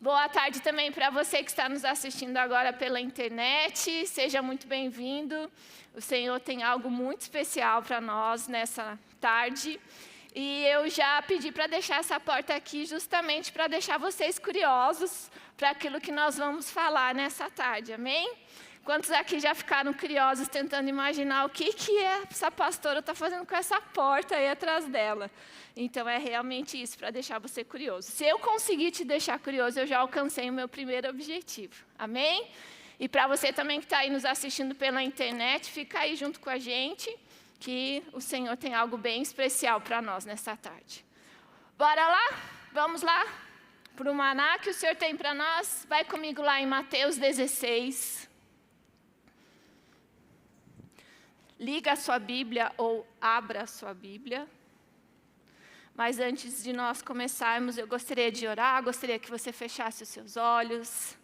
Boa tarde também para você que está nos assistindo agora pela internet. Seja muito bem-vindo. O Senhor tem algo muito especial para nós nessa tarde. E eu já pedi para deixar essa porta aqui justamente para deixar vocês curiosos para aquilo que nós vamos falar nessa tarde. Amém? Quantos aqui já ficaram curiosos tentando imaginar o que essa pastora está fazendo com essa porta aí atrás dela? Então é realmente isso, para deixar você curioso. Se eu conseguir te deixar curioso, eu já alcancei o meu primeiro objetivo. Amém? E para você também que está aí nos assistindo pela internet, fica aí junto com a gente, que o Senhor tem algo bem especial para nós nessa tarde. Bora lá? Vamos lá? Para o maná que o Senhor tem para nós? Vai comigo lá em Mateus 16. Liga a sua Bíblia ou abra a sua Bíblia. Mas antes de nós começarmos, eu gostaria de orar, gostaria que você fechasse os seus olhos.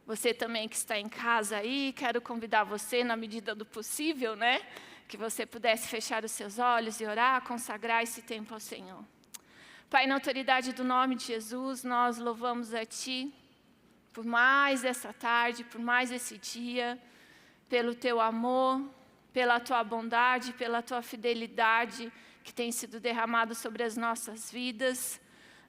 Você também que está em casa aí, quero convidar você, na medida do possível, né? Que você pudesse fechar os seus olhos e orar, consagrar esse tempo ao Senhor. Pai, na autoridade do nome de Jesus, nós louvamos a Ti por mais essa tarde, por mais esse dia, pelo Teu amor, pela Tua bondade, pela Tua fidelidade que tem sido derramado sobre as nossas vidas.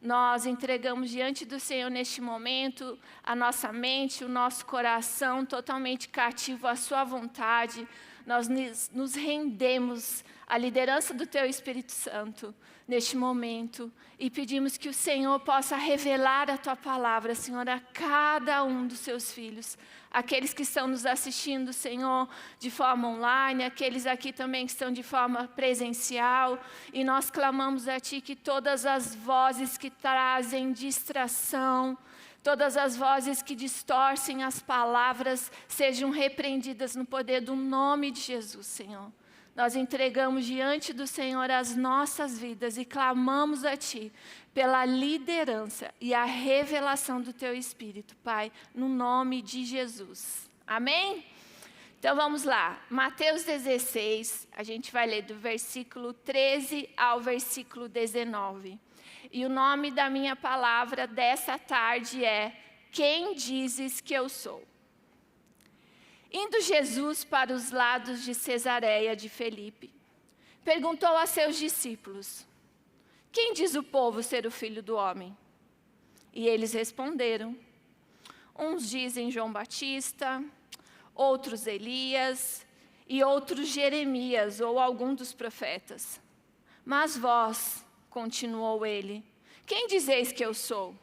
Nós entregamos diante do Senhor neste momento a nossa mente, o nosso coração totalmente cativo à Sua vontade. Nós nos rendemos à liderança do Teu Espírito Santo neste momento e pedimos que o Senhor possa revelar a Tua palavra, Senhor, a cada um dos Seus filhos. Aqueles que estão nos assistindo, Senhor, de forma online, aqueles aqui também que estão de forma presencial. E nós clamamos a Ti que todas as vozes que trazem distração, todas as vozes que distorcem as palavras, sejam repreendidas no poder do nome de Jesus, Senhor. Nós entregamos diante do Senhor as nossas vidas e clamamos a Ti pela liderança e a revelação do Teu Espírito, Pai, no nome de Jesus. Amém? Então vamos lá, Mateus 16, a gente vai ler do versículo 13 ao versículo 19. E o nome da minha palavra dessa tarde é: Quem dizes que eu sou? Indo Jesus para os lados de Cesareia de Filipe, perguntou a seus discípulos: Quem diz o povo ser o Filho do Homem? E eles responderam: Uns dizem João Batista, outros Elias, e outros Jeremias ou algum dos profetas. Mas vós, continuou ele, quem dizeis que eu sou?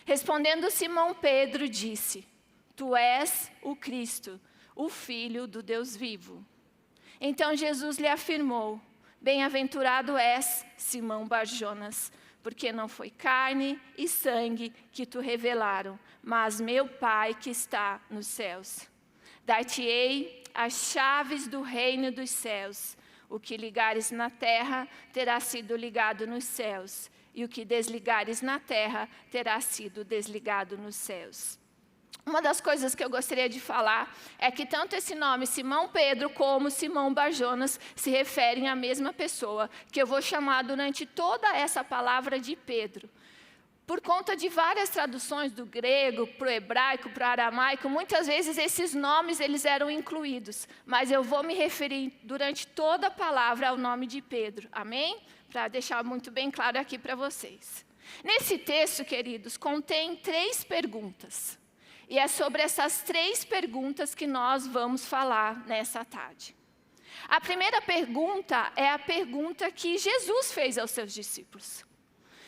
Respondendo Simão Pedro, disse: Tu és o Cristo, o Filho do Deus vivo. Então Jesus lhe afirmou: Bem-aventurado és, Simão Bar-Jonas, porque não foi carne e sangue que te revelaram, mas meu Pai que está nos céus. Dar-te-ei as chaves do reino dos céus. O que ligares na terra terá sido ligado nos céus, e o que desligares na terra terá sido desligado nos céus. Uma das coisas que eu gostaria de falar é que tanto esse nome Simão Pedro como Simão Bar-Jonas se referem à mesma pessoa, que eu vou chamar durante toda essa palavra de Pedro. Por conta de várias traduções do grego para o hebraico, para o aramaico, muitas vezes esses nomes eles eram incluídos, mas eu vou me referir durante toda a palavra ao nome de Pedro, amém? Para deixar muito bem claro aqui para vocês. Nesse texto, queridos, contém 3 perguntas. E é sobre essas 3 perguntas que nós vamos falar nessa tarde. A primeira pergunta é a pergunta que Jesus fez aos seus discípulos.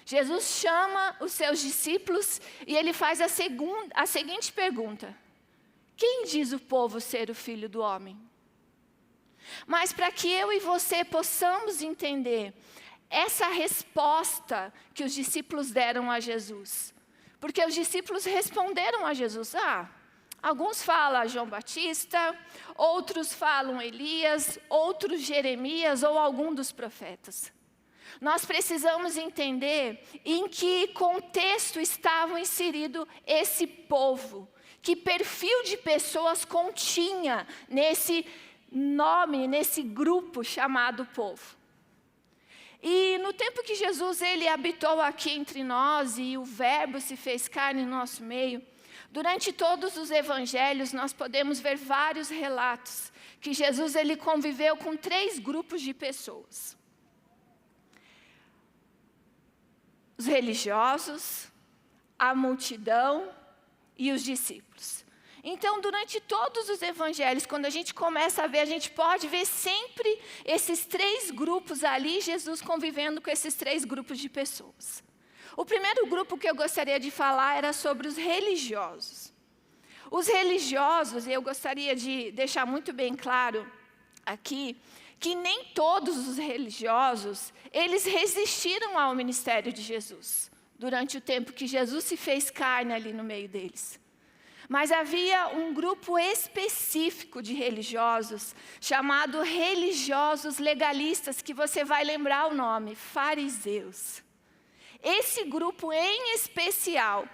Jesus chama os seus discípulos e ele faz a seguinte pergunta: Quem diz o povo ser o Filho do Homem? Mas para que eu e você possamos entender essa resposta que os discípulos deram a Jesus, porque os discípulos responderam a Jesus: alguns falam João Batista, outros falam Elias, outros Jeremias ou algum dos profetas. Nós precisamos entender em que contexto estava inserido esse povo, que perfil de pessoas continha nesse nome, nesse grupo chamado povo. E no tempo que Jesus ele habitou aqui entre nós e o Verbo se fez carne no nosso meio, durante todos os evangelhos nós podemos ver vários relatos que Jesus ele conviveu com 3 grupos de pessoas. Os religiosos, a multidão e os discípulos. Então, durante todos os evangelhos, quando a gente começa a ver, a gente pode ver sempre esses 3 grupos ali, Jesus convivendo com esses 3 grupos de pessoas. O primeiro grupo que eu gostaria de falar era sobre os religiosos. Os religiosos, e eu gostaria de deixar muito bem claro aqui, que nem todos os religiosos, eles resistiram ao ministério de Jesus, durante o tempo que Jesus se fez carne ali no meio deles. Mas havia um grupo específico de religiosos, chamado religiosos legalistas, que você vai lembrar o nome, fariseus. Esse grupo em especial,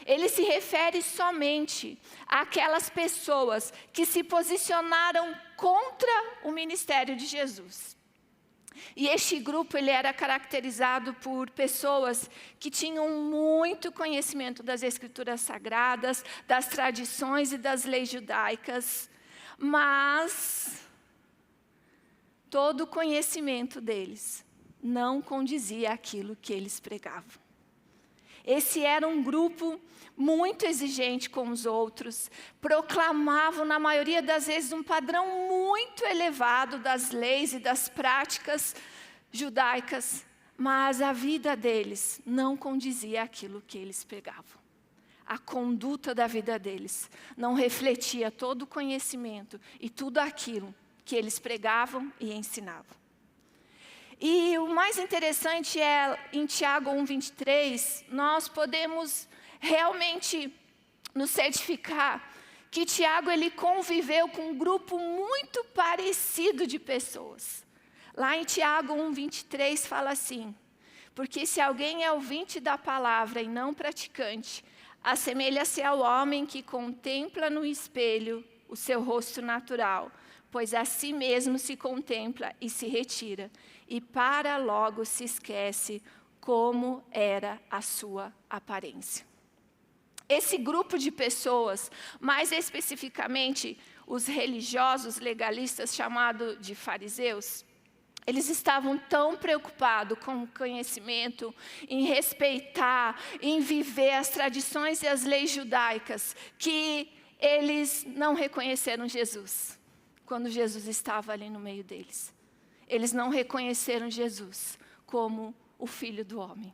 ele se refere somente àquelas pessoas que se posicionaram contra o ministério de Jesus. E este grupo ele era caracterizado por pessoas que tinham muito conhecimento das Escrituras Sagradas, das tradições e das leis judaicas, mas todo o conhecimento deles não condizia àquilo que eles pregavam. Esse era um grupo muito exigente com os outros, proclamavam na maioria das vezes um padrão muito elevado das leis e das práticas judaicas, mas a vida deles não condizia àquilo que eles pregavam. A conduta da vida deles não refletia todo o conhecimento e tudo aquilo que eles pregavam e ensinavam. E o mais interessante é, em Tiago 1:23, nós podemos realmente nos certificar que Tiago ele conviveu com um grupo muito parecido de pessoas. Lá em Tiago 1:23 fala assim: porque se alguém é ouvinte da palavra e não praticante, assemelha-se ao homem que contempla no espelho o seu rosto natural, pois a si mesmo se contempla e se retira, e para logo se esquece como era a sua aparência. Esse grupo de pessoas, mais especificamente os religiosos legalistas chamados de fariseus, eles estavam tão preocupados com o conhecimento, em respeitar, em viver as tradições e as leis judaicas, que eles não reconheceram Jesus, quando Jesus estava ali no meio deles. Eles não reconheceram Jesus como o Filho do Homem.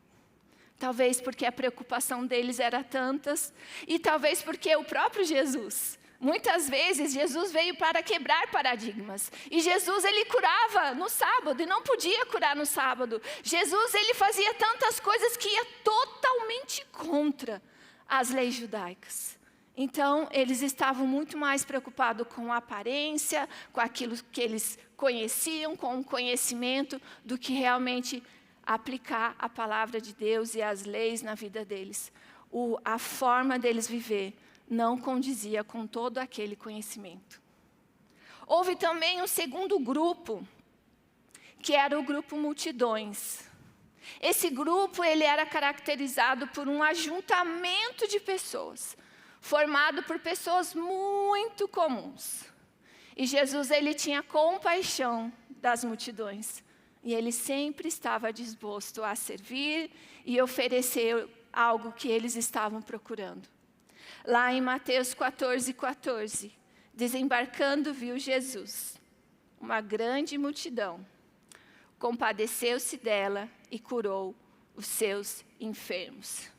Talvez porque a preocupação deles era tantas, e talvez porque o próprio Jesus, muitas vezes Jesus veio para quebrar paradigmas. E Jesus ele curava no sábado e não podia curar no sábado. Jesus ele fazia tantas coisas que ia totalmente contra as leis judaicas. Então, eles estavam muito mais preocupados com a aparência, com aquilo que eles conheciam, com o conhecimento, do que realmente aplicar a palavra de Deus e as leis na vida deles. A forma deles viver não condizia com todo aquele conhecimento. Houve também um segundo grupo, que era o grupo multidões. Esse grupo ele era caracterizado por um ajuntamento de pessoas, formado por pessoas muito comuns. E Jesus ele tinha compaixão das multidões. E ele sempre estava disposto a servir e oferecer algo que eles estavam procurando. Lá em Mateus 14:14, desembarcando viu Jesus uma grande multidão, compadeceu-se dela e curou os seus enfermos.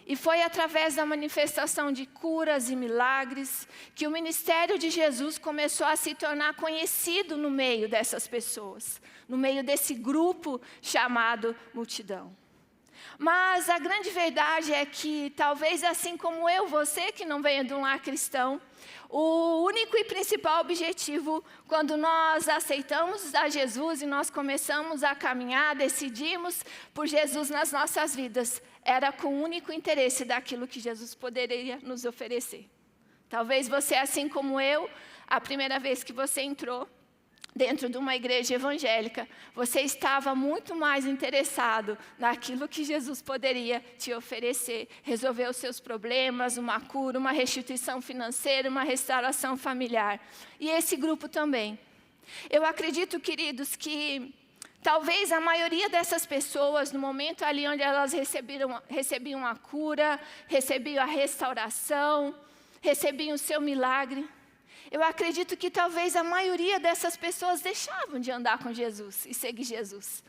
E foi através da manifestação de curas e milagres que o ministério de Jesus começou a se tornar conhecido no meio dessas pessoas, no meio desse grupo chamado multidão. Mas a grande verdade é que, talvez assim como eu, você que não venha de um lar cristão, o único e principal objetivo, quando nós aceitamos a Jesus e nós começamos a caminhar, decidimos por Jesus nas nossas vidas, era com o único interesse daquilo que Jesus poderia nos oferecer. Talvez você, assim como eu, a primeira vez que você entrou dentro de uma igreja evangélica, você estava muito mais interessado naquilo que Jesus poderia te oferecer, resolver os seus problemas, uma cura, uma restituição financeira, uma restauração familiar. E esse grupo também. Eu acredito, queridos, que talvez a maioria dessas pessoas, no momento ali onde elas recebiam a cura, recebiam a restauração, recebiam o seu milagre, eu acredito que talvez a maioria dessas pessoas deixavam de andar com Jesus e seguir Jesus.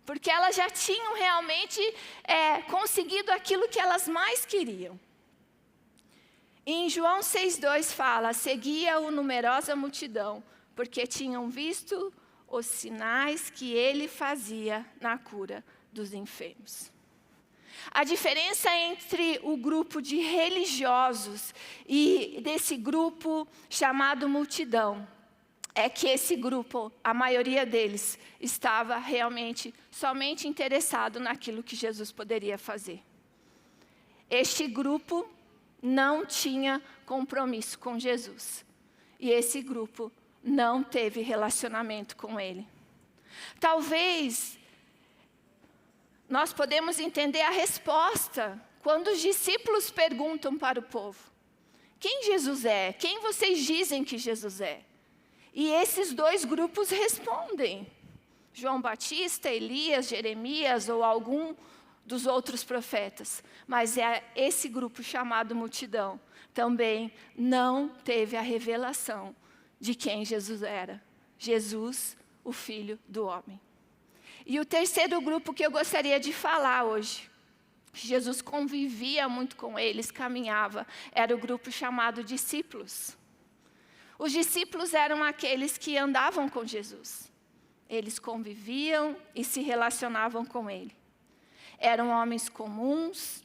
Porque elas já tinham realmente conseguido aquilo que elas mais queriam. E em João 6,2 fala, seguia-o numerosa multidão, porque tinham visto os sinais que ele fazia na cura dos enfermos. A diferença entre o grupo de religiosos e desse grupo chamado multidão é que esse grupo, a maioria deles, estava realmente somente interessado naquilo que Jesus poderia fazer. Este grupo não tinha compromisso com Jesus. E esse grupo não teve relacionamento com Ele. Talvez nós podemos entender a resposta quando os discípulos perguntam para o povo: quem Jesus é? Quem vocês dizem que Jesus é? E esses dois grupos respondem: João Batista, Elias, Jeremias ou algum dos outros profetas. Mas esse grupo chamado multidão também não teve a revelação de quem Jesus era. Jesus, o Filho do Homem. E o terceiro grupo que eu gostaria de falar hoje, Jesus convivia muito com eles, caminhava, era o grupo chamado discípulos. Os discípulos eram aqueles que andavam com Jesus. Eles conviviam e se relacionavam com Ele. Eram homens comuns,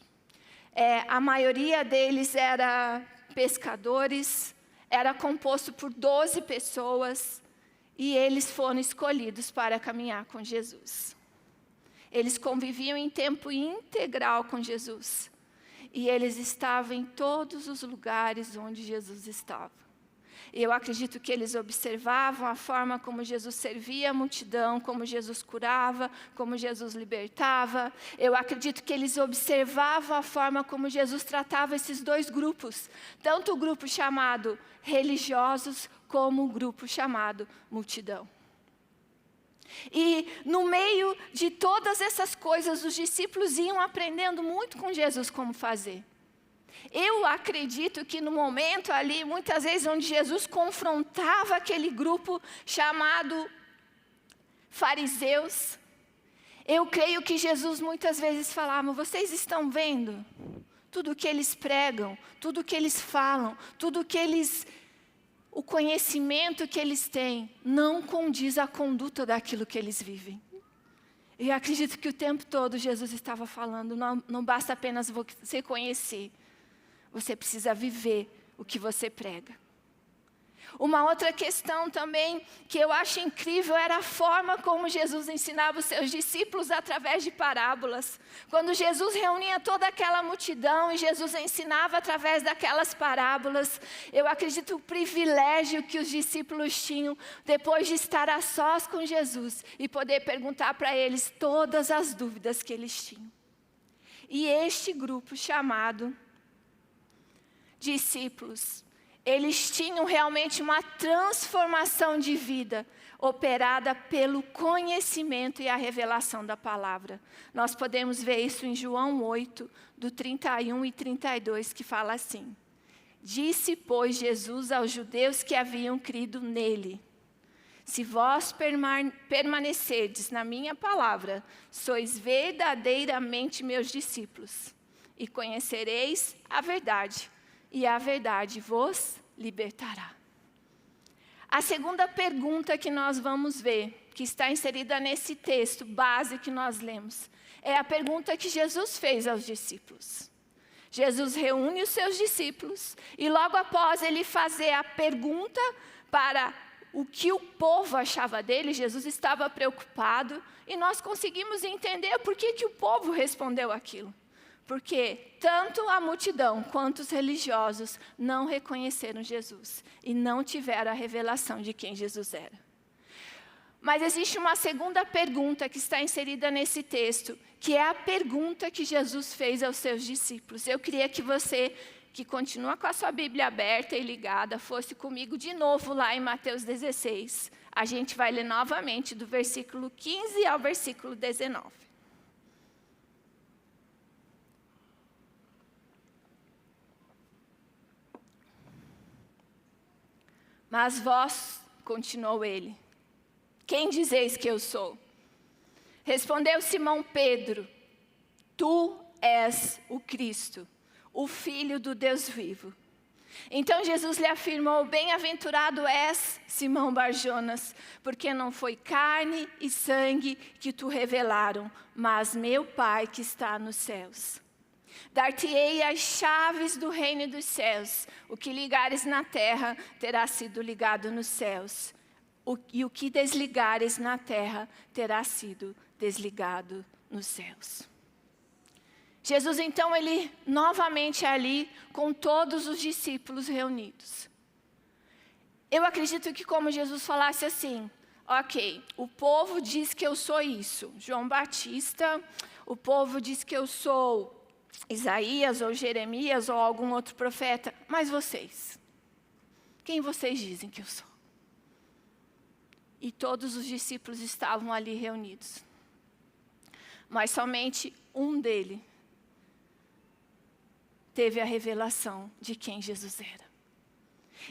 a maioria deles era pescadores, era composto por 12 pessoas, e eles foram escolhidos para caminhar com Jesus. Eles conviviam em tempo integral com Jesus. E eles estavam em todos os lugares onde Jesus estava. E eu acredito que eles observavam a forma como Jesus servia a multidão, como Jesus curava, como Jesus libertava. Eu acredito que eles observavam a forma como Jesus tratava esses dois grupos. Tanto o grupo chamado religiosos, como o grupo chamado multidão. E no meio de todas essas coisas, os discípulos iam aprendendo muito com Jesus como fazer. Eu acredito que no momento ali, muitas vezes, onde Jesus confrontava aquele grupo chamado fariseus, eu creio que Jesus muitas vezes falava: vocês estão vendo? Tudo que eles pregam, tudo que eles falam, o conhecimento que eles têm não condiz à conduta daquilo que eles vivem. Eu acredito que o tempo todo Jesus estava falando, não basta apenas você conhecer, você precisa viver o que você prega. Uma outra questão também que eu acho incrível era a forma como Jesus ensinava os seus discípulos através de parábolas. Quando Jesus reunia toda aquela multidão e Jesus ensinava através daquelas parábolas, eu acredito o privilégio que os discípulos tinham depois de estar a sós com Jesus e poder perguntar para eles todas as dúvidas que eles tinham. E este grupo chamado discípulos, eles tinham realmente uma transformação de vida operada pelo conhecimento e a revelação da palavra. Nós podemos ver isso em João 8, do 31 e 32, que fala assim: disse, pois, Jesus aos judeus que haviam crido nele: se vós permanecerdes na minha palavra, sois verdadeiramente meus discípulos, e conhecereis a verdade, e a verdade vos libertará. A segunda pergunta que nós vamos ver, que está inserida nesse texto base que nós lemos, é a pergunta que Jesus fez aos discípulos. Jesus reúne os seus discípulos e logo após ele fazer a pergunta para o que o povo achava dele, Jesus estava preocupado e nós conseguimos entender por que o povo respondeu aquilo. Porque tanto a multidão quanto os religiosos não reconheceram Jesus e não tiveram a revelação de quem Jesus era. Mas existe uma segunda pergunta que está inserida nesse texto, que é a pergunta que Jesus fez aos seus discípulos. Eu queria que você, que continua com a sua Bíblia aberta e ligada, fosse comigo de novo lá em Mateus 16. A gente vai ler novamente do versículo 15 ao versículo 19. Mas vós, continuou ele, quem dizeis que eu sou? Respondeu Simão Pedro, tu és o Cristo, o Filho do Deus vivo. Então Jesus lhe afirmou, bem-aventurado és, Simão Barjonas, porque não foi carne e sangue que te revelaram, mas meu Pai que está nos céus. Dar-te-ei as chaves do reino dos céus. O que ligares na terra terá sido ligado nos céus. E o que desligares na terra terá sido desligado nos céus. Jesus, então, ele novamente ali com todos os discípulos reunidos. Eu acredito que como Jesus falasse assim, ok, o povo diz que eu sou isso, João Batista, o povo diz que eu sou Isaías ou Jeremias ou algum outro profeta, mas vocês, quem vocês dizem que eu sou? E todos os discípulos estavam ali reunidos. Mas somente um deles teve a revelação de quem Jesus era.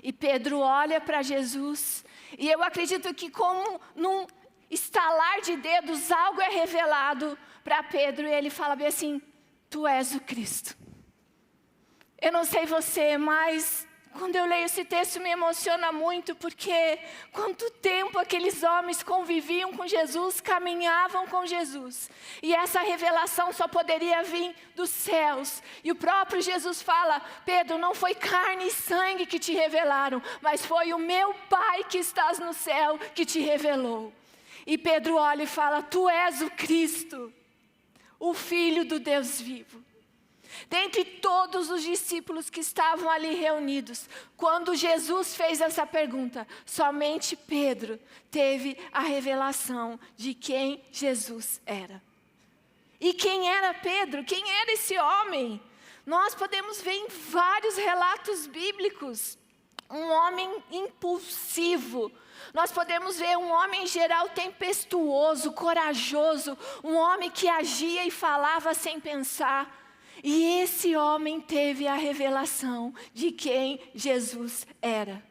E Pedro olha para Jesus, e eu acredito que como num estalar de dedos, algo é revelado para Pedro, e ele fala bem assim, tu és o Cristo. Eu não sei você, mas quando eu leio esse texto me emociona muito, porque quanto tempo aqueles homens conviviam com Jesus, caminhavam com Jesus. E essa revelação só poderia vir dos céus. E o próprio Jesus fala, Pedro, não foi carne e sangue que te revelaram, mas foi o meu Pai que estás no céu que te revelou. E Pedro olha e fala, tu és o Cristo, o Filho do Deus vivo. Dentre todos os discípulos que estavam ali reunidos, quando Jesus fez essa pergunta, somente Pedro teve a revelação de quem Jesus era. E quem era Pedro? Quem era esse homem? Nós podemos ver em vários relatos bíblicos, um homem impulsivo. Nós podemos ver um homem em geral tempestuoso, corajoso, um homem que agia e falava sem pensar. E esse homem teve a revelação de quem Jesus era.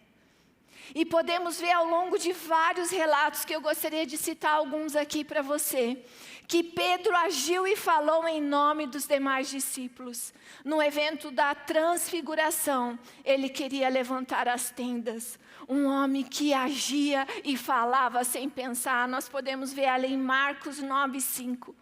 E podemos ver ao longo de vários relatos, que eu gostaria de citar alguns aqui para você, que Pedro agiu e falou em nome dos demais discípulos. No evento da transfiguração, ele queria levantar as tendas. Um homem que agia e falava sem pensar. Nós podemos ver ali em Marcos 9:5.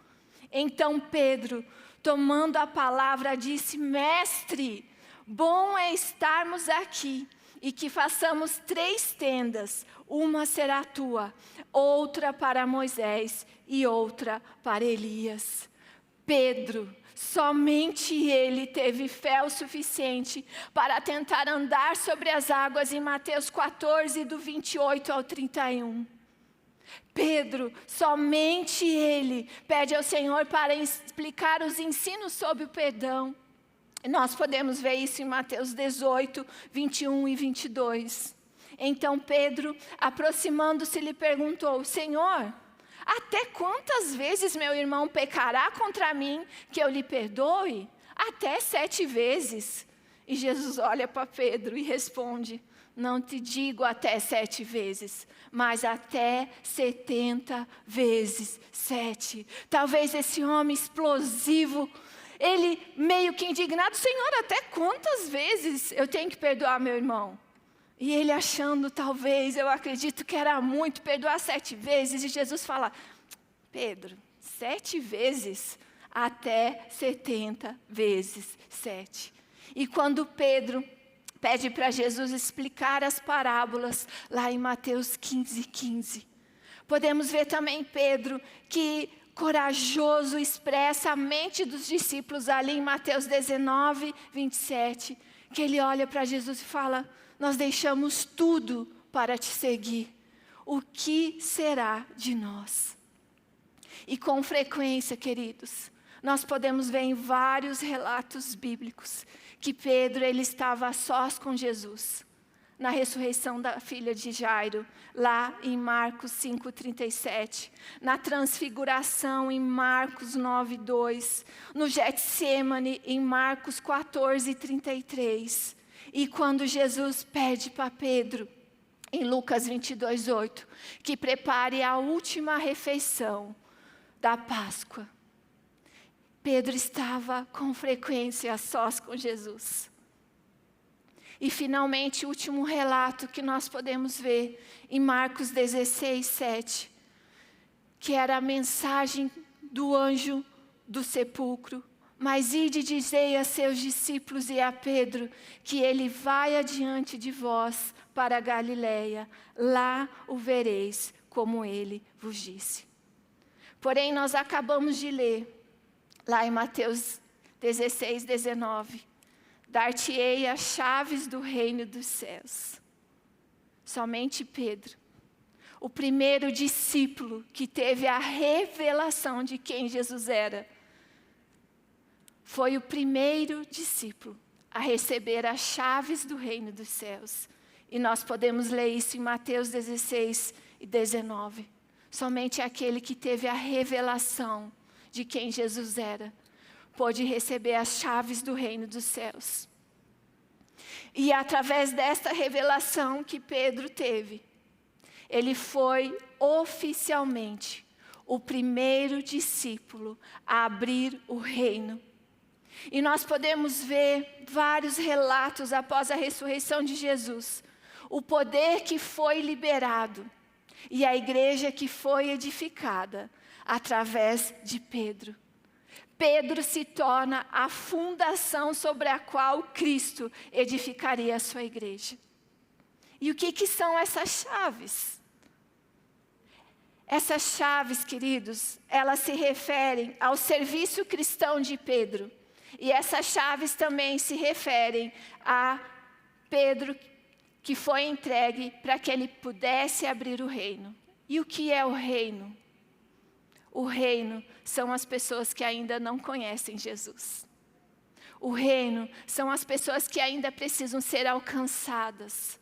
Então Pedro, tomando a palavra, disse, mestre, bom é estarmos aqui e que façamos 3 tendas, uma será tua, outra para Moisés e outra para Elias. Pedro, somente ele teve fé o suficiente para tentar andar sobre as águas em Mateus 14, do 28 ao 31. Pedro, somente ele pede ao Senhor para explicar os ensinos sobre o perdão. Nós podemos ver isso em Mateus 18, 21 e 22. Então Pedro, aproximando-se, lhe perguntou, Senhor, até quantas vezes meu irmão pecará contra mim que eu lhe perdoe? Até 7 vezes. E Jesus olha para Pedro e responde, não te digo até 7 vezes, mas até 70 vezes 7. Talvez esse homem explosivo, ele meio que indignado, Senhor, até quantas vezes eu tenho que perdoar meu irmão? E ele achando, talvez, eu acredito que era muito, perdoar 7 vezes. E Jesus fala, Pedro, 7 vezes, até 70 vezes 7. E quando Pedro pede para Jesus explicar as parábolas, lá em Mateus 15:15. Podemos ver também Pedro, que corajoso expressa a mente dos discípulos ali em Mateus 19, 27. Que ele olha para Jesus e fala, nós deixamos tudo para te seguir. o que será de nós? E com frequência, queridos, nós podemos ver em vários relatos bíblicos que Pedro ele estava a sós com Jesus. Na ressurreição da filha de Jairo, lá em Marcos 5:37, na transfiguração em Marcos 9:2, no Getsêmani em Marcos 14:33, e quando Jesus pede para Pedro, em Lucas 22:8, que prepare a última refeição da Páscoa, Pedro estava com frequência a sós com Jesus. E finalmente, o último relato que nós podemos ver em Marcos 16:7, que era a mensagem do anjo do sepulcro. Mas ide dizei a seus discípulos e a Pedro, que ele vai adiante de vós para a Galileia, lá o vereis, como ele vos disse. Porém, nós acabamos de ler, lá em Mateus 16:19, dar-te-ei as chaves do reino dos céus. Somente Pedro, o primeiro discípulo que teve a revelação de quem Jesus era, foi o primeiro discípulo a receber as chaves do reino dos céus. E nós podemos ler isso em Mateus 16:19. Somente aquele que teve a revelação de quem Jesus era pôde receber as chaves do reino dos céus. E através desta revelação que Pedro teve, ele foi oficialmente o primeiro discípulo a abrir o reino. E nós podemos ver vários relatos após a ressurreição de Jesus, o poder que foi liberado e a igreja que foi edificada através de Pedro. Pedro se torna a fundação sobre a qual Cristo edificaria a sua igreja. E o que são essas chaves? Essas chaves, queridos, elas se referem ao serviço cristão de Pedro. E essas chaves também se referem a Pedro, que foi entregue para que ele pudesse abrir o reino. E o que é o reino? O reino são as pessoas que ainda não conhecem Jesus. O reino são as pessoas que ainda precisam ser alcançadas.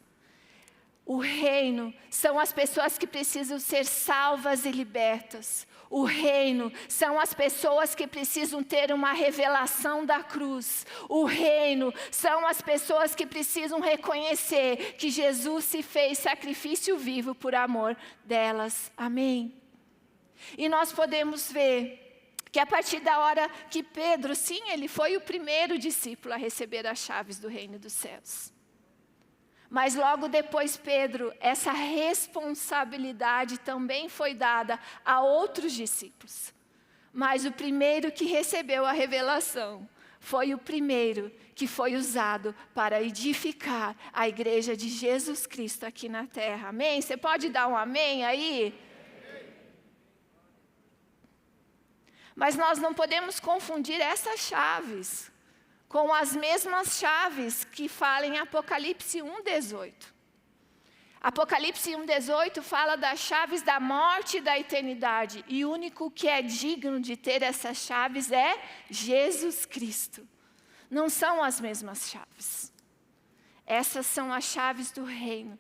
O reino são as pessoas que precisam ser salvas e libertas. O reino são as pessoas que precisam ter uma revelação da cruz. O reino são as pessoas que precisam reconhecer que Jesus se fez sacrifício vivo por amor delas. Amém? E nós podemos ver que a partir da hora que Pedro, sim, ele foi o primeiro discípulo a receber as chaves do reino dos céus. Mas logo depois Pedro, essa responsabilidade também foi dada a outros discípulos. Mas o primeiro que recebeu a revelação foi o primeiro que foi usado para edificar a igreja de Jesus Cristo aqui na terra. Amém? Você pode dar um amém aí? Mas nós não podemos confundir essas chaves com as mesmas chaves que falam em Apocalipse 1:18. Apocalipse 1:18 fala das chaves da morte e da eternidade. E o único que é digno de ter essas chaves é Jesus Cristo. Não são as mesmas chaves. Essas são as chaves do reino,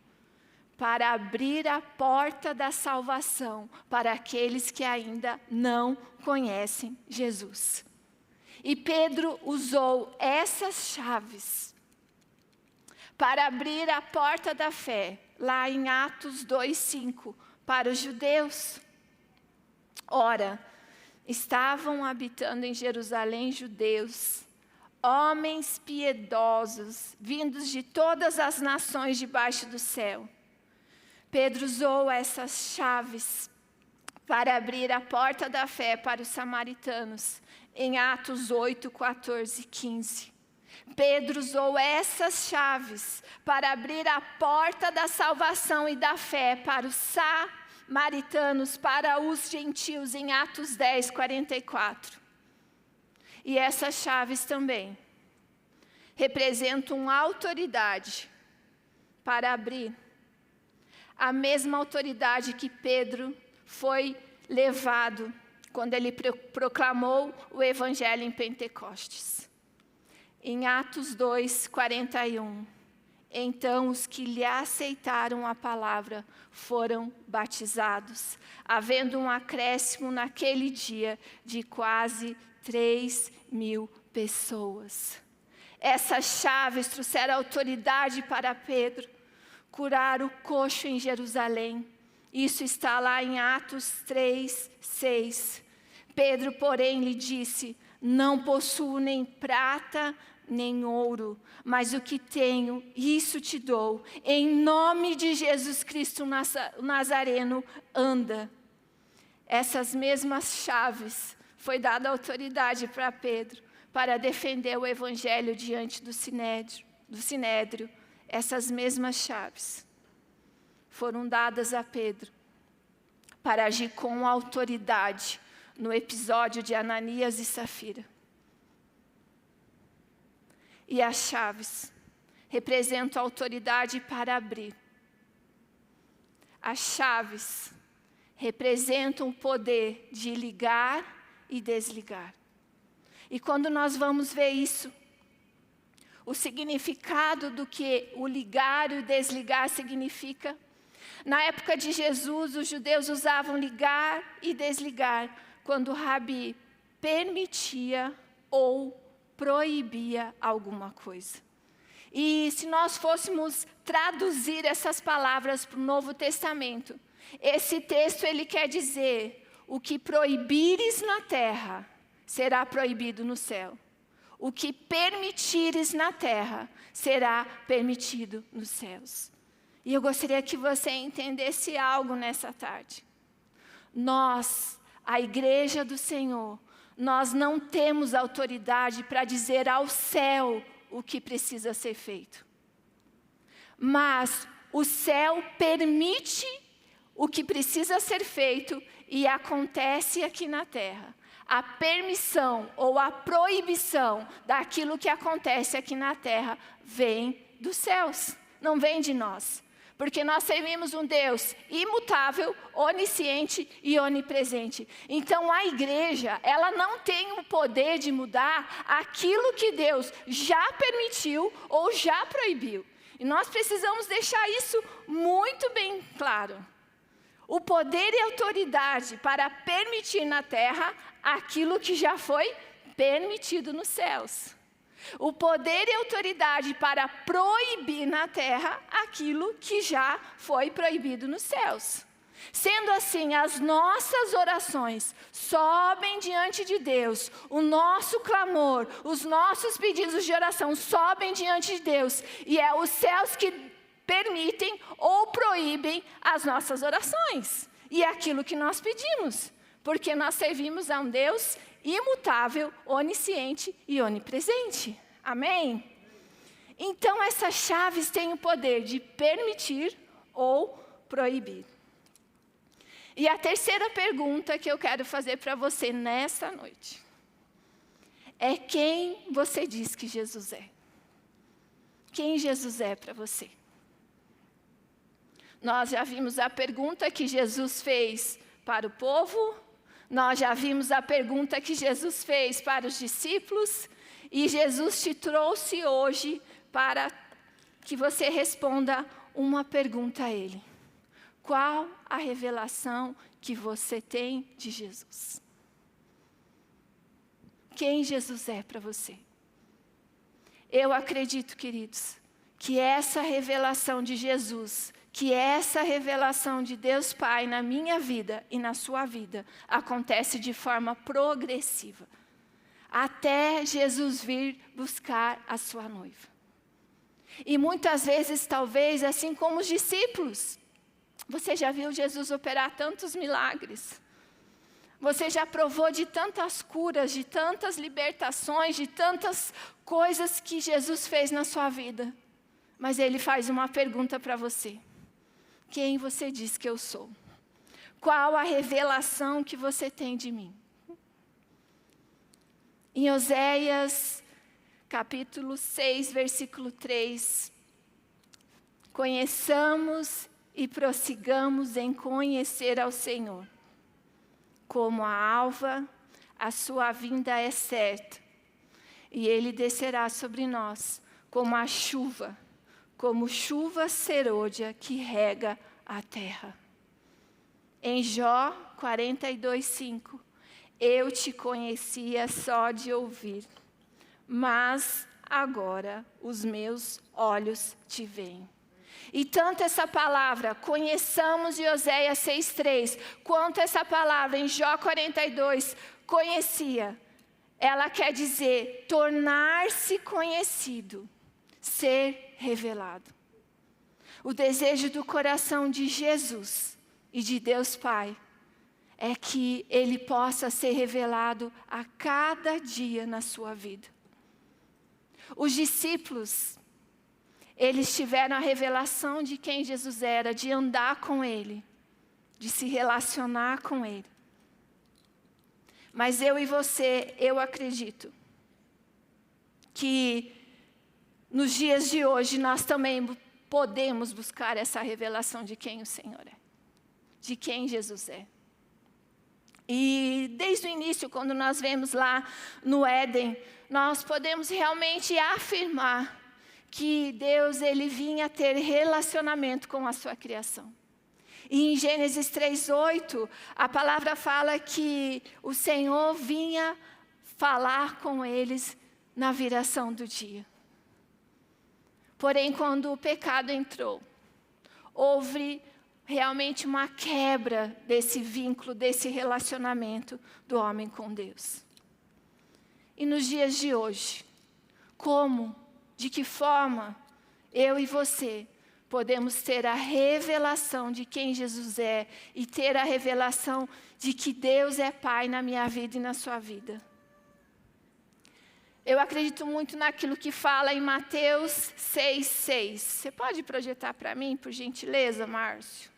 para abrir a porta da salvação para aqueles que ainda não conhecem Jesus. E Pedro usou essas chaves para abrir a porta da fé, lá em Atos 2:5, para os judeus. Ora, estavam habitando em Jerusalém judeus, homens piedosos, vindos de todas as nações debaixo do céu. Pedro usou essas chaves para abrir a porta da fé para os samaritanos, em Atos 8, 14 e 15. Pedro usou essas chaves para abrir a porta da salvação e da fé para os samaritanos, para os gentios, em Atos 10, 44. E essas chaves também representam autoridade para abrir a mesma autoridade que Pedro foi levado quando ele proclamou o Evangelho em Pentecostes. Em Atos 2, 41, então os que lhe aceitaram a palavra foram batizados, havendo um acréscimo naquele dia de quase 3.000 pessoas. Essas chaves trouxeram autoridade para Pedro curar o coxo em Jerusalém. Isso está lá em Atos 3, 6. Pedro, porém, lhe disse: não possuo nem prata nem ouro, mas o que tenho, isso te dou. Em nome de Jesus Cristo Nazareno, anda. Essas mesmas chaves foi dada autoridade para Pedro, para defender o Evangelho diante do Sinédrio. Essas mesmas chaves foram dadas a Pedro para agir com autoridade no episódio de Ananias e Safira. E as chaves representam a autoridade para abrir. As chaves representam o poder de ligar e desligar. E quando nós vamos ver isso, o significado do que o ligar e o desligar significa, na época de Jesus, os judeus usavam ligar e desligar quando o rabi permitia ou proibia alguma coisa. E se nós fôssemos traduzir essas palavras para o Novo Testamento, esse texto ele quer dizer: o que proibires na terra será proibido no céu. O que permitires na terra será permitido nos céus. E eu gostaria que você entendesse algo nessa tarde. Nós, a igreja do Senhor, nós não temos autoridade para dizer ao céu o que precisa ser feito. Mas o céu permite o que precisa ser feito e acontece aqui na terra. A permissão ou a proibição daquilo que acontece aqui na terra vem dos céus, não vem de nós. Porque nós servimos um Deus imutável, onisciente e onipresente. Então a igreja, ela não tem o poder de mudar aquilo que Deus já permitiu ou já proibiu. E nós precisamos deixar isso muito bem claro. O poder e autoridade para permitir na terra aquilo que já foi permitido nos céus. O poder e autoridade para proibir na terra aquilo que já foi proibido nos céus. Sendo assim, as nossas orações sobem diante de Deus, o nosso clamor, os nossos pedidos de oração sobem diante de Deus, e é os céus que permitem ou proíbem as nossas orações e aquilo que nós pedimos, porque nós servimos a um Deus imutável, onisciente e onipresente. Amém? Então essas chaves têm o poder de permitir ou proibir. E a terceira pergunta que eu quero fazer para você nessa noite é: quem você diz que Jesus é? Quem Jesus é para você? Nós já vimos a pergunta que Jesus fez para o povo, nós já vimos a pergunta que Jesus fez para os discípulos, e Jesus te trouxe hoje para que você responda uma pergunta a Ele. Qual a revelação que você tem de Jesus? Quem Jesus é para você? Eu acredito, queridos, que essa revelação de Jesus, que essa revelação de Deus Pai na minha vida e na sua vida, acontece de forma progressiva, até Jesus vir buscar a sua noiva. E muitas vezes, talvez, assim como os discípulos, você já viu Jesus operar tantos milagres, você já provou de tantas curas, de tantas libertações, de tantas coisas que Jesus fez na sua vida. Mas Ele faz uma pergunta para você: quem você diz que eu sou? Qual a revelação que você tem de mim? Em Oséias, capítulo 6, versículo 3, conheçamos e prossigamos em conhecer ao Senhor. Como a alva, a sua vinda é certa, e Ele descerá sobre nós como a chuva, como chuva serôdia que rega a terra. Em Jó 42:5, eu te conhecia só de ouvir, mas agora os meus olhos te veem. E tanto essa palavra, conheçamos em Oséias 6:3, quanto essa palavra em Jó 42, conhecia, ela quer dizer tornar-se conhecido, ser revelado. O desejo do coração de Jesus e de Deus Pai é que Ele possa ser revelado a cada dia na sua vida. Os discípulos, eles tiveram a revelação de quem Jesus era, de andar com Ele, de se relacionar com Ele. Mas eu e você, eu acredito que nos dias de hoje nós também podemos buscar essa revelação de quem o Senhor é, de quem Jesus é. E desde o início, quando nós vemos lá no Éden, nós podemos realmente afirmar que Deus, Ele vinha ter relacionamento com a sua criação. E em Gênesis 3:8, a palavra fala que o Senhor vinha falar com eles na viração do dia. Porém, quando o pecado entrou, houve realmente uma quebra desse vínculo, desse relacionamento do homem com Deus. E nos dias de hoje, como, de que forma eu e você podemos ter a revelação de quem Jesus é e ter a revelação de que Deus é Pai na minha vida e na sua vida? Eu acredito muito naquilo que fala em Mateus 6:6. Você pode projetar para mim, por gentileza, Márcio?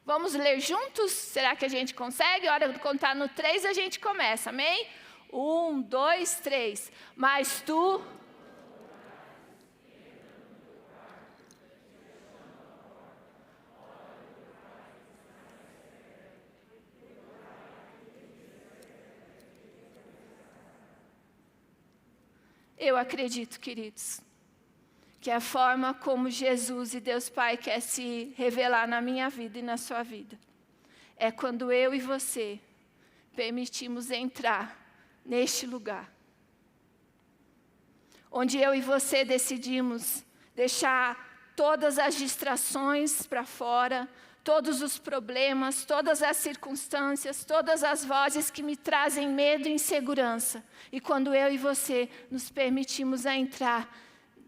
Vamos ler juntos? Será que a gente consegue? A hora de contar no 3 a gente começa, amém? 1, 2, 3. Mas tu... Eu acredito, queridos, que a forma como Jesus e Deus Pai quer se revelar na minha vida e na sua vida é quando eu e você permitimos entrar neste lugar, onde eu e você decidimos deixar todas as distrações para fora, todos os problemas, todas as circunstâncias, todas as vozes que me trazem medo e insegurança. E quando eu e você nos permitimos a entrar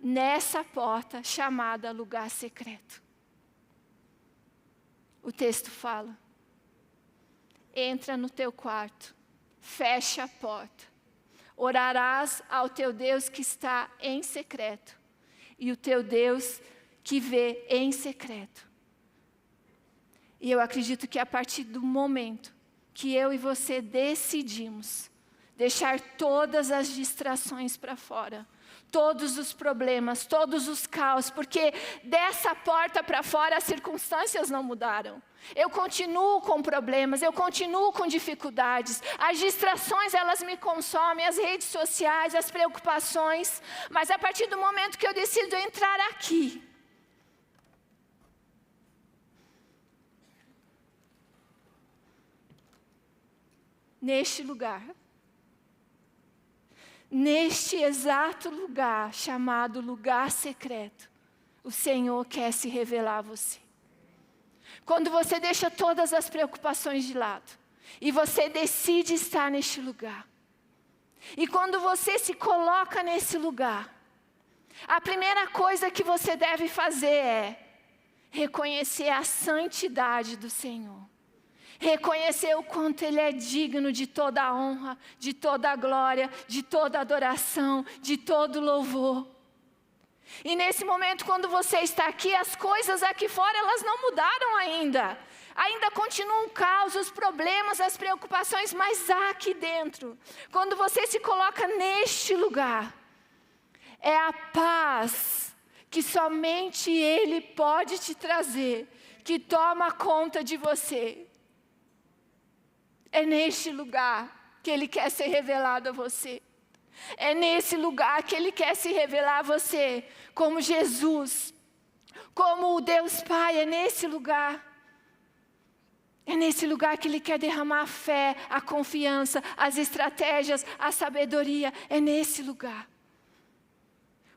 nessa porta chamada lugar secreto. O texto fala: entra no teu quarto, fecha a porta, orarás ao teu Deus que está em secreto, e o teu Deus que vê em secreto. E eu acredito que a partir do momento que eu e você decidimos deixar todas as distrações para fora, todos os problemas, todos os caos, porque dessa porta para fora as circunstâncias não mudaram. Eu continuo com problemas, eu continuo com dificuldades, as distrações elas me consomem, as redes sociais, as preocupações, mas a partir do momento que eu decido entrar aqui, neste lugar, neste exato lugar chamado lugar secreto, o Senhor quer se revelar a você. Quando você deixa todas as preocupações de lado e você decide estar neste lugar, e quando você se coloca nesse lugar, a primeira coisa que você deve fazer é reconhecer a santidade do Senhor. Reconhecer o quanto Ele é digno de toda a honra, de toda a glória, de toda a adoração, de todo louvor. E nesse momento, quando você está aqui, as coisas aqui fora, elas não mudaram ainda. Ainda continuam o caos, os problemas, as preocupações, mas há aqui dentro, quando você se coloca neste lugar, é a paz que somente Ele pode te trazer, que toma conta de você. É neste lugar que Ele quer ser revelado a você. É nesse lugar que Ele quer se revelar a você, como Jesus, como o Deus Pai, é nesse lugar. É nesse lugar que Ele quer derramar a fé, a confiança, as estratégias, a sabedoria. É nesse lugar.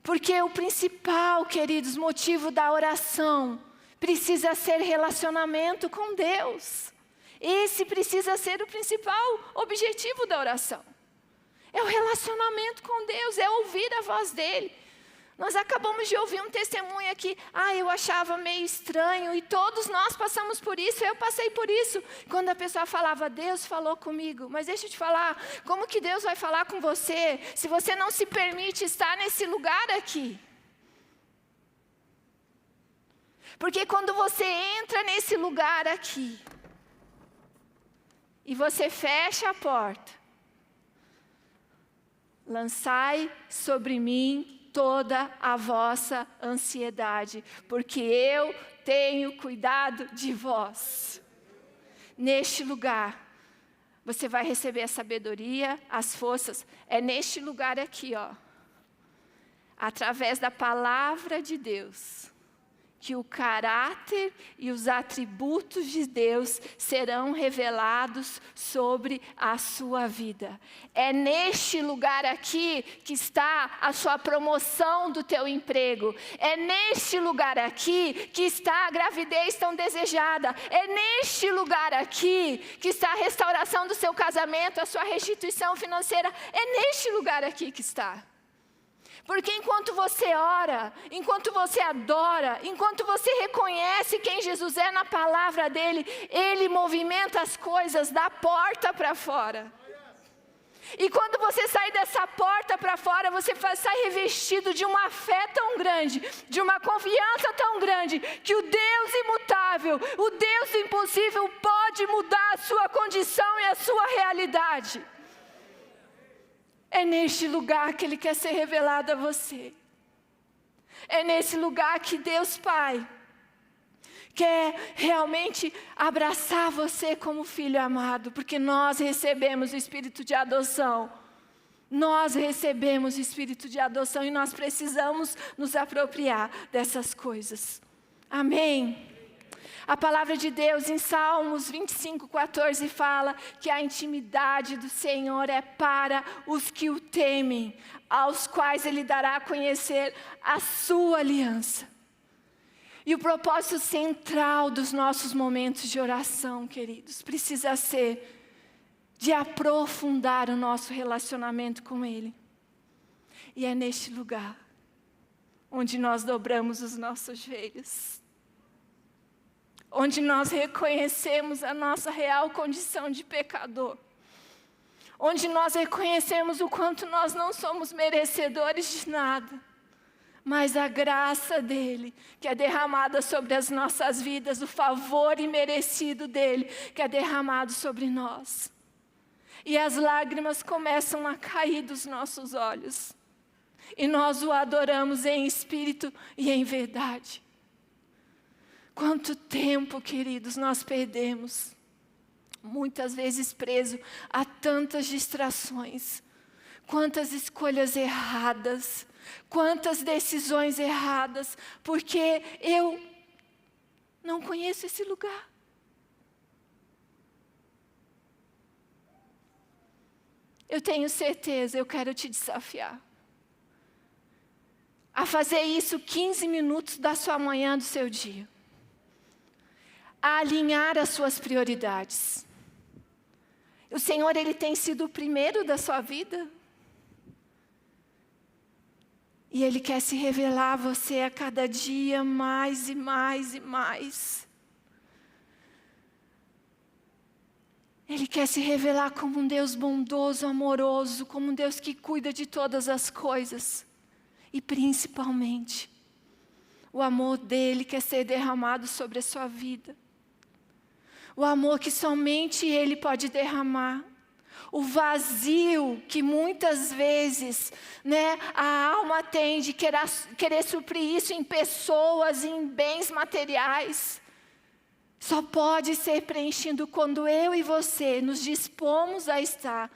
Porque o principal, queridos, motivo da oração precisa ser relacionamento com Deus. Esse precisa ser o principal objetivo da oração. É o relacionamento com Deus, é ouvir a voz dEle. Nós acabamos de ouvir um testemunho aqui. Eu achava meio estranho e todos nós passamos por isso, eu passei por isso. Quando a pessoa falava, Deus falou comigo. Mas deixa eu te falar, como que Deus vai falar com você se você não se permite estar nesse lugar aqui? Porque quando você entra nesse lugar aqui e você fecha a porta, lançai sobre mim toda a vossa ansiedade, porque eu tenho cuidado de vós. Neste lugar, você vai receber a sabedoria, as forças. É neste lugar aqui, através da palavra de Deus, que o caráter e os atributos de Deus serão revelados sobre a sua vida. É neste lugar aqui que está a sua promoção do teu emprego. É neste lugar aqui que está a gravidez tão desejada. É neste lugar aqui que está a restauração do seu casamento, a sua restituição financeira. É neste lugar aqui que está. Porque enquanto você ora, enquanto você adora, enquanto você reconhece quem Jesus é na palavra dEle, Ele movimenta as coisas da porta para fora. E quando você sai dessa porta para fora, você sai revestido de uma fé tão grande, de uma confiança tão grande, que o Deus imutável, o Deus impossível pode mudar a sua condição e a sua realidade. É neste lugar que Ele quer ser revelado a você. É nesse lugar que Deus Pai quer realmente abraçar você como filho amado, porque nós recebemos o Espírito de adoção. Nós recebemos o Espírito de adoção e nós precisamos nos apropriar dessas coisas. Amém? A palavra de Deus em Salmos 25:14 fala que a intimidade do Senhor é para os que o temem, aos quais Ele dará a conhecer a sua aliança. E o propósito central dos nossos momentos de oração, queridos, precisa ser de aprofundar o nosso relacionamento com Ele. E é neste lugar onde nós dobramos os nossos joelhos, onde nós reconhecemos a nossa real condição de pecador, onde nós reconhecemos o quanto nós não somos merecedores de nada, mas a graça dEle, que é derramada sobre as nossas vidas, o favor imerecido dEle, que é derramado sobre nós. E as lágrimas começam a cair dos nossos olhos, e nós o adoramos em espírito e em verdade. Quanto tempo, queridos, nós perdemos, muitas vezes preso a tantas distrações, quantas escolhas erradas, quantas decisões erradas, porque eu não conheço esse lugar. Eu tenho certeza, eu quero te desafiar a fazer isso 15 minutos da sua manhã, do seu dia. A alinhar as suas prioridades. O Senhor, Ele tem sido o primeiro da sua vida. E Ele quer se revelar a você a cada dia mais e mais e mais. Ele quer se revelar como um Deus bondoso, amoroso, como um Deus que cuida de todas as coisas. E principalmente, o amor dEle quer ser derramado sobre a sua vida. O amor que somente Ele pode derramar. O vazio que muitas vezes, né, a alma tem de querer suprir isso em pessoas, em bens materiais, só pode ser preenchido quando eu e você nos dispomos a estar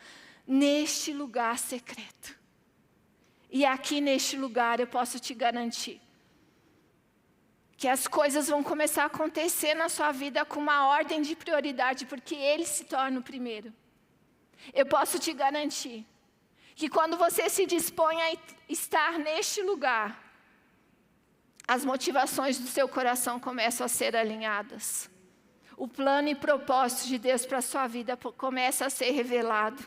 neste lugar secreto. E aqui neste lugar eu posso te garantir que as coisas vão começar a acontecer na sua vida com uma ordem de prioridade, porque Ele se torna o primeiro. Eu posso te garantir que quando você se dispõe a estar neste lugar, as motivações do seu coração começam a ser alinhadas. O plano e propósito de Deus para a sua vida começa a ser revelado.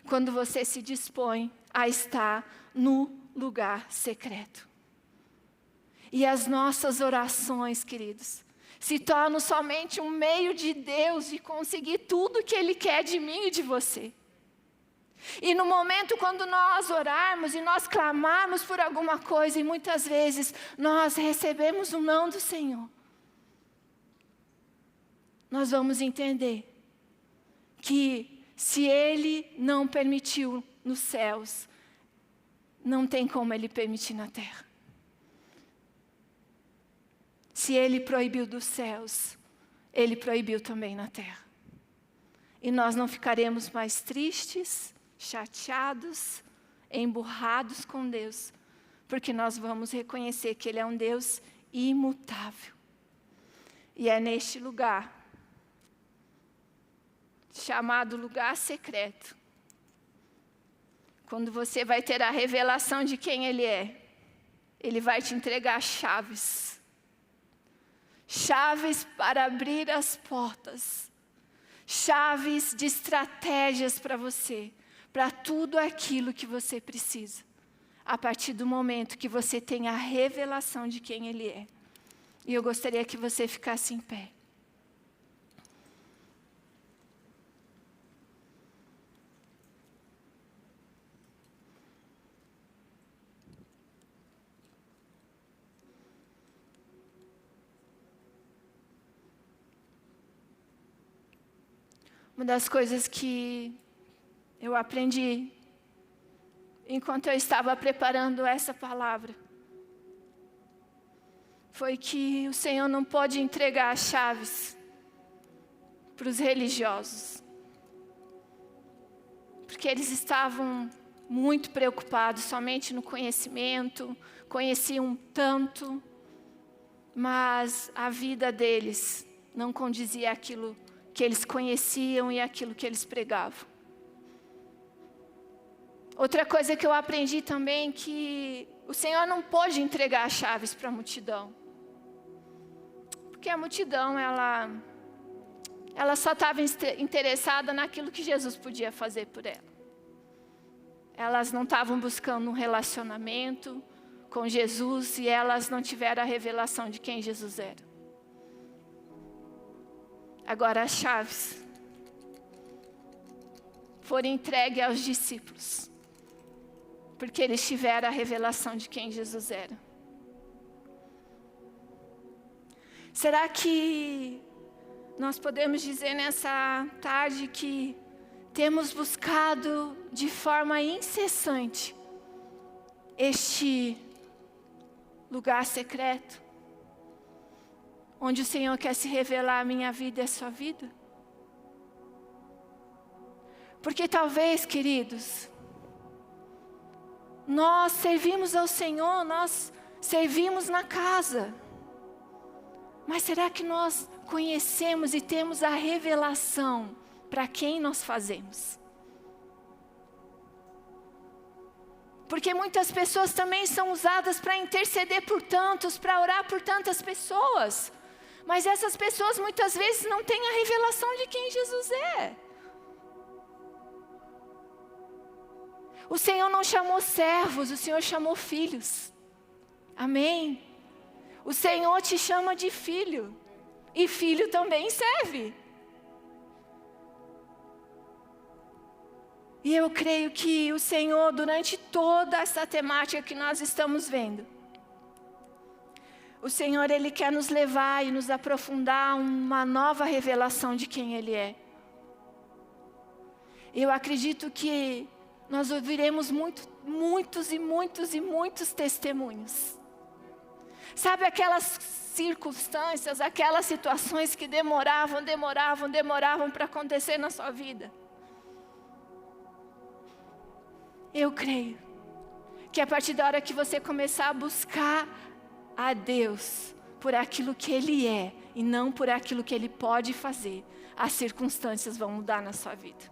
Quando você se dispõe a estar no lugar secreto. E as nossas orações, queridos, se tornam somente um meio de Deus de conseguir tudo que Ele quer de mim e de você. E no momento quando nós orarmos e nós clamarmos por alguma coisa, e muitas vezes nós recebemos um não do Senhor, nós vamos entender que se Ele não permitiu nos céus, não tem como Ele permitir na terra. Se Ele proibiu dos céus, Ele proibiu também na terra. E nós não ficaremos mais tristes, chateados, emburrados com Deus, porque nós vamos reconhecer que Ele é um Deus imutável. E é neste lugar, chamado lugar secreto, quando você vai ter a revelação de quem Ele é, Ele vai te entregar chaves. Chaves para abrir as portas. Chaves de estratégias para você. Para tudo aquilo que você precisa. A partir do momento que você tem a revelação de quem Ele é. E eu gostaria que você ficasse em pé. Uma das coisas que eu aprendi enquanto eu estava preparando essa palavra foi que o Senhor não pode entregar as chaves para os religiosos. Porque eles estavam muito preocupados somente no conhecimento, conheciam tanto, mas a vida deles não condizia aquilo que eles conheciam e aquilo que eles pregavam. Outra coisa que eu aprendi também, que o Senhor não pôde entregar as chaves para a multidão. Porque a multidão, ela só estava interessada naquilo que Jesus podia fazer por ela. Elas não estavam buscando um relacionamento com Jesus e elas não tiveram a revelação de quem Jesus era. Agora as chaves foram entregues aos discípulos, porque eles tiveram a revelação de quem Jesus era. Será que nós podemos dizer nessa tarde que temos buscado de forma incessante este lugar secreto? Onde o Senhor quer se revelar a minha vida e a sua vida? Porque talvez, queridos, nós servimos ao Senhor, nós servimos na casa. Mas será que nós conhecemos e temos a revelação para quem nós fazemos? Porque muitas pessoas também são usadas para interceder por tantos, para orar por tantas pessoas. Mas essas pessoas muitas vezes não têm a revelação de quem Jesus é. O Senhor não chamou servos, o Senhor chamou filhos. Amém? O Senhor te chama de filho. E filho também serve. E eu creio que o Senhor, durante toda essa temática que nós estamos vendo, o Senhor, Ele quer nos levar e nos aprofundar uma nova revelação de quem Ele é. Eu acredito que nós ouviremos muitos testemunhos. Sabe aquelas circunstâncias, aquelas situações que demoravam para acontecer na sua vida? Eu creio que a partir da hora que você começar a buscar a Deus por aquilo que Ele é e não por aquilo que Ele pode fazer, as circunstâncias vão mudar na sua vida.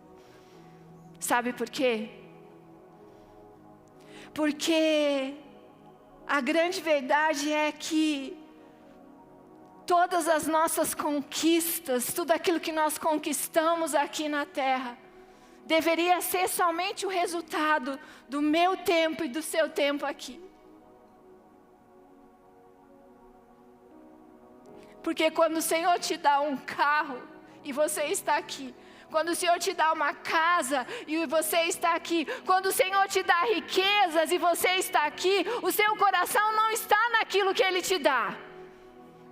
Sabe por quê? Porque a grande verdade é que todas as nossas conquistas, tudo aquilo que nós conquistamos aqui na terra, deveria ser somente o resultado do meu tempo e do seu tempo aqui. Porque quando o Senhor te dá um carro e você está aqui, quando o Senhor te dá uma casa e você está aqui, quando o Senhor te dá riquezas e você está aqui, o seu coração não está naquilo que Ele te dá.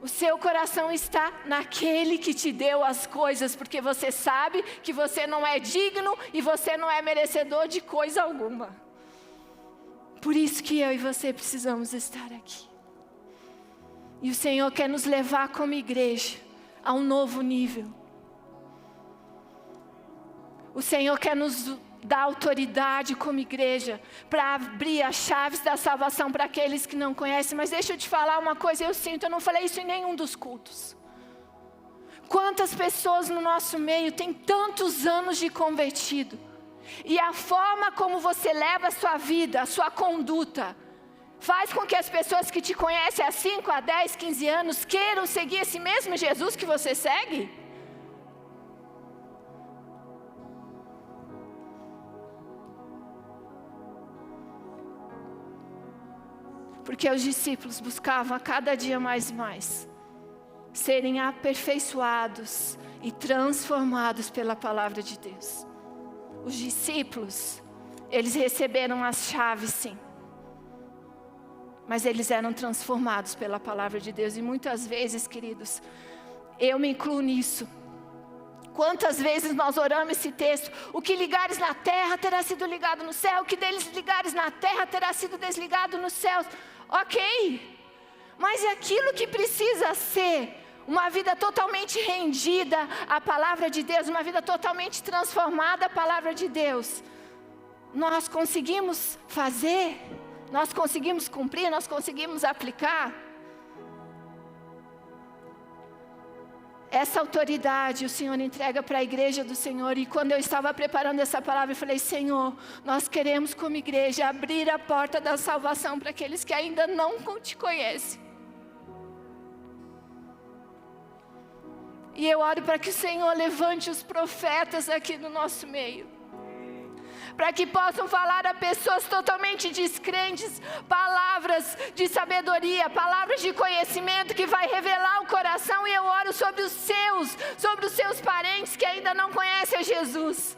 O seu coração está naquele que te deu as coisas, porque você sabe que você não é digno e você não é merecedor de coisa alguma. Por isso que eu e você precisamos estar aqui. E o Senhor quer nos levar como igreja a um novo nível. O Senhor quer nos dar autoridade como igreja para abrir as chaves da salvação para aqueles que não conhecem. Mas deixa eu te falar uma coisa, eu não falei isso em nenhum dos cultos. Quantas pessoas no nosso meio têm tantos anos de convertido, e a forma como você leva a sua vida, a sua conduta, faz com que as pessoas que te conhecem há 5, há 10, 15 anos queiram seguir esse mesmo Jesus que você segue? Porque os discípulos buscavam a cada dia mais e mais serem aperfeiçoados e transformados pela palavra de Deus. Os discípulos, eles receberam as chaves, sim, mas eles eram transformados pela palavra de Deus. E muitas vezes, queridos, eu me incluo nisso. Quantas vezes nós oramos esse texto: o que ligares na terra terá sido ligado no céu, o que desligares na terra terá sido desligado nos céus. Ok, mas é aquilo que precisa ser uma vida totalmente rendida à palavra de Deus, uma vida totalmente transformada à palavra de Deus. Nós conseguimos fazer? Nós conseguimos cumprir? Nós conseguimos aplicar? Essa autoridade o Senhor entrega para a igreja do Senhor. E quando eu estava preparando essa palavra, eu falei: Senhor, nós queremos como igreja abrir a porta da salvação para aqueles que ainda não te conhecem. E eu oro para que o Senhor levante os profetas aqui no nosso meio, para que possam falar a pessoas totalmente descrentes palavras de sabedoria, palavras de conhecimento que vai revelar o coração. E eu oro sobre os seus parentes que ainda não conhecem a Jesus.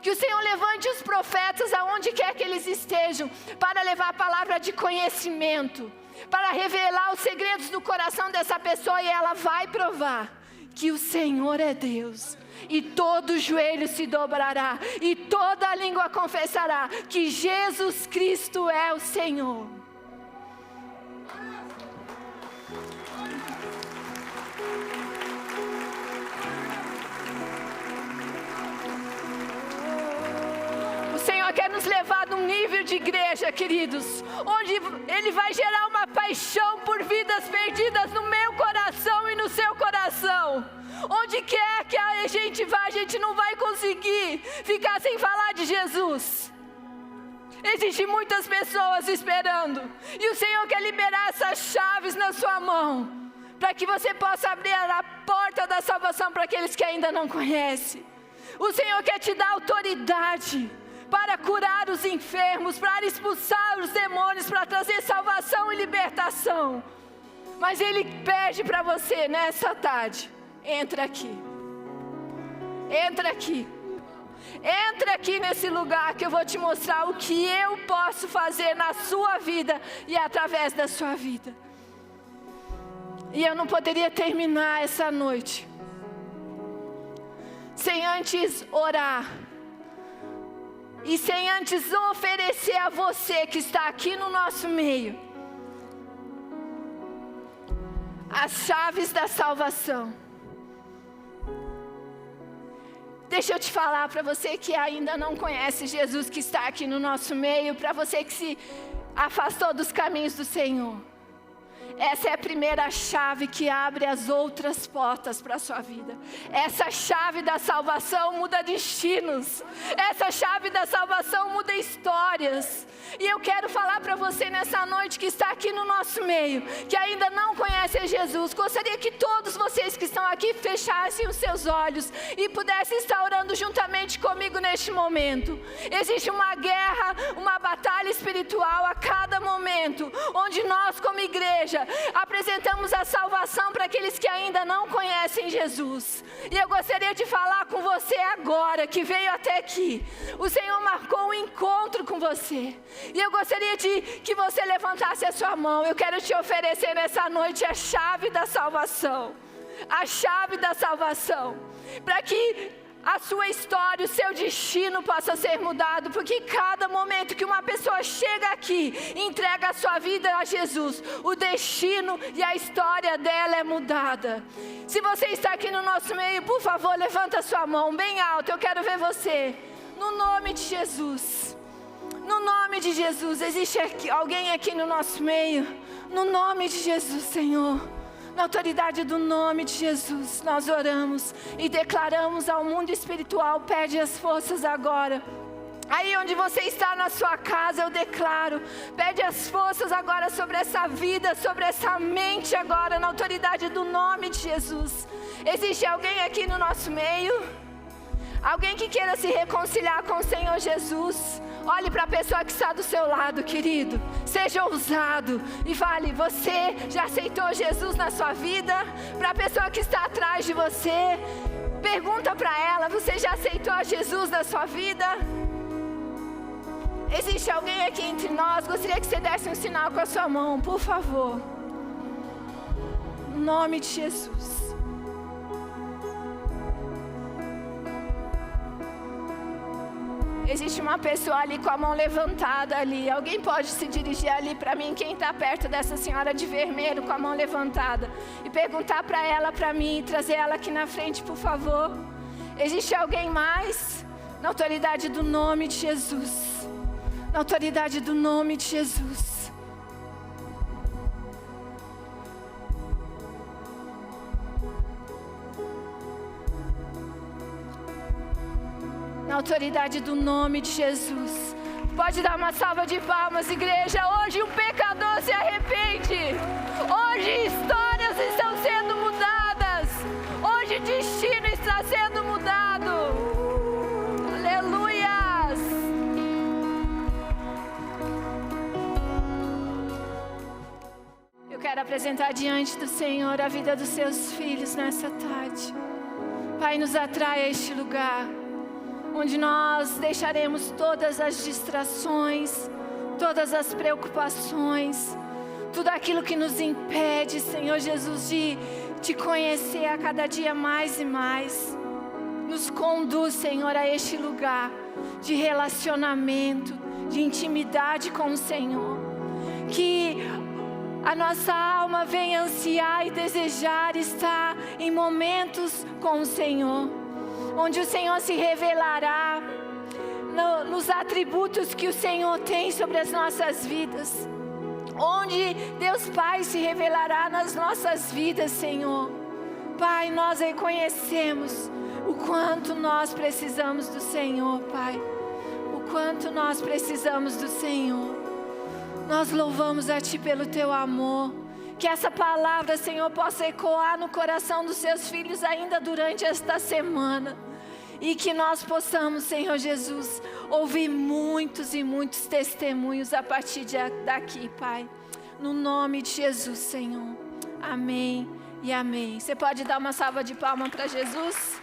Que o Senhor levante os profetas aonde quer que eles estejam, para levar a palavra de conhecimento, para revelar os segredos do coração dessa pessoa, e ela vai provar que o Senhor é Deus. E todo joelho se dobrará, e toda a língua confessará que Jesus Cristo é o Senhor. O Senhor quer nos levar num nível de igreja, queridos, onde Ele vai gerar uma paixão por vidas perdidas no meu coração e no seu coração. Onde quer que a gente vá, a gente não vai conseguir ficar sem falar de Jesus. Existem muitas pessoas esperando, e o Senhor quer liberar essas chaves na sua mão, para que você possa abrir a porta da salvação para aqueles que ainda não conhecem. O Senhor quer te dar autoridade para curar os enfermos, para expulsar os demônios, para trazer salvação e libertação. Mas Ele pede para você nessa tarde: entra aqui. Entra aqui. Entra aqui nesse lugar que eu vou te mostrar o que eu posso fazer na sua vida e através da sua vida. E eu não poderia terminar essa noite sem antes orar E sem antes oferecer a você que está aqui no nosso meio as chaves da salvação. Deixa eu te falar para você que ainda não conhece Jesus, que está aqui no nosso meio, para você que se afastou dos caminhos do Senhor. Essa é a primeira chave que abre as outras portas para a sua vida. Essa chave da salvação muda destinos. Essa chave da salvação muda histórias. E eu quero falar para você nessa noite que está aqui no nosso meio, que ainda não conhece a Jesus. Gostaria que todos vocês que estão aqui fechassem os seus olhos e pudessem estar orando juntamente comigo neste momento. Existe uma guerra, uma batalha espiritual a cada momento, onde nós como igreja apresentamos a salvação para aqueles que ainda não conhecem Jesus. E eu gostaria de falar com você agora, que veio até aqui. O Senhor marcou um encontro com você. E eu gostaria que você levantasse a sua mão. Eu quero te oferecer nessa noite a chave da salvação. A chave da salvação. Para que a sua história, o seu destino possa ser mudado, porque cada momento que uma pessoa chega aqui e entrega a sua vida a Jesus, o destino e a história dela é mudada. Se você está aqui no nosso meio, por favor, levanta a sua mão bem alto, eu quero ver você. No nome de Jesus, no nome de Jesus, existe alguém aqui no nosso meio? No nome de Jesus, Senhor. Na autoridade do nome de Jesus, nós oramos e declaramos ao mundo espiritual, pede as forças agora. Aí onde você está na sua casa, eu declaro, pede as forças agora sobre essa vida, sobre essa mente agora, na autoridade do nome de Jesus. Existe alguém aqui no nosso meio? Alguém que queira se reconciliar com o Senhor Jesus? Olhe para a pessoa que está do seu lado, querido. Seja ousado e fale, você já aceitou Jesus na sua vida? Para a pessoa que está atrás de você, pergunta para ela, você já aceitou Jesus na sua vida? Existe alguém aqui entre nós? Gostaria que você desse um sinal com a sua mão, por favor. Em nome de Jesus. Existe uma pessoa ali com a mão levantada ali. Alguém pode se dirigir ali para mim, quem está perto dessa senhora de vermelho com a mão levantada, e perguntar para ela, para mim, e trazer ela aqui na frente, por favor. Existe alguém mais? Na autoridade do nome de Jesus. Na autoridade do nome de Jesus. Na autoridade do nome de Jesus. Pode dar uma salva de palmas, igreja. Hoje um pecador se arrepende. Hoje histórias estão sendo mudadas. Hoje destino está sendo mudado. Aleluias. Eu quero apresentar diante do Senhor a vida dos seus filhos nessa tarde. Pai, nos atrai a este lugar, onde nós deixaremos todas as distrações, todas as preocupações, tudo aquilo que nos impede, Senhor Jesus, de te conhecer a cada dia mais e mais. Nos conduz, Senhor, a este lugar de relacionamento, de intimidade com o Senhor. Que a nossa alma venha ansiar e desejar estar em momentos com o Senhor, onde o Senhor se revelará nos atributos que o Senhor tem sobre as nossas vidas, onde Deus Pai se revelará nas nossas vidas, Senhor. Pai, nós reconhecemos o quanto nós precisamos do Senhor, Pai, o quanto nós precisamos do Senhor. Nós louvamos a Ti pelo Teu amor. Que essa palavra, Senhor, possa ecoar no coração dos Seus filhos ainda durante esta semana. E que nós possamos, Senhor Jesus, ouvir muitos e muitos testemunhos a partir daqui, Pai. No nome de Jesus, Senhor. Amém e amém. Você pode dar uma salva de palmas para Jesus?